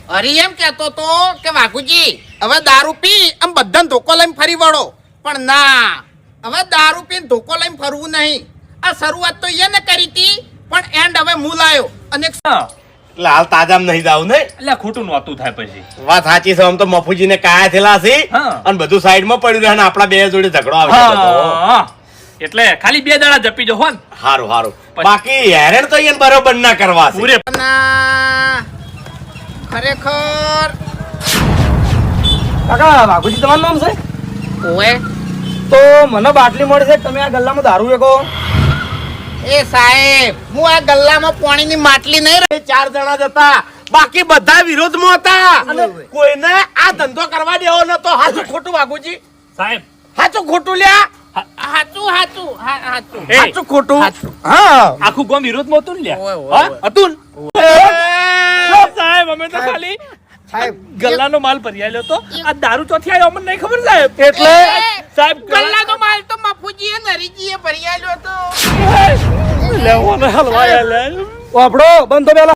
અરે એમ કહેતો તો કે વાઘુજી હવે દારૂ પી આમ બધાને ધોકો લઈને ફરી વળો, પણ ના, હવે દારૂ પીને ધોકો લઈને ફરવું નહીં. આ શરૂઆત તો એને કરી હતી, પણ એન્ડ હવે હું લાયો. અને એટલે હાલ તાજામ નહીં જાવ ને એટલે ખોટું નહોતું થાય પછી. વાત સાચી છે. આમ તો મફુજીને કાયા થયેલા છે અને બધું સાઈડમાં પડ્યું રહે ને આપણા બે જોડે ઝઘડો આવશે બધો. એટલે ખાલી 2 દાડા જપી જો હો ને. હારું હારું. બાકી હેરેન તો એને બરોબર ના કરવા છે. પૂરે ના, ખરેખર કાકા વાઘુજી તમારું નામ છે? ઓએ તો મને બાટલી મળી છે, તમે આ ગલ્લામાં દારૂ વેકો? એ સાહેબ, હું આ ગલ્લામાં પાણીની માટલી નહીં એ 4 જણા જ હતા, બાકી બધા વિરોધમાં હતા અને કોઈને આ ધંધો કરવા દેવો નતો. હાચું ખોટું વાઘુજી? સાહેબ હાચું ખોટું લ્યા? હાચું હાચું હાચું એ, હાચું ખોટું? હાચું. હા. આખું ગામ વિરોધમાં હતું ને ઓય, લ્યા. ઓય, હા, ઓય. હતું ને? સાહેબ અમે તો ખાલી સાહેબ ગલ્લાનો માલ ભરી આલ્યો તો આ દારૂ ચોથી આવ્યો અમને નહીં ખબર સાહેબ. એટલે સાહેબ ગલ્લાનો માલ તો મફુજીએ નરીજીએ ભરી આલ્યો હતો. લેવાનો હલવાય લે. વાપડો બંધ તો પેલા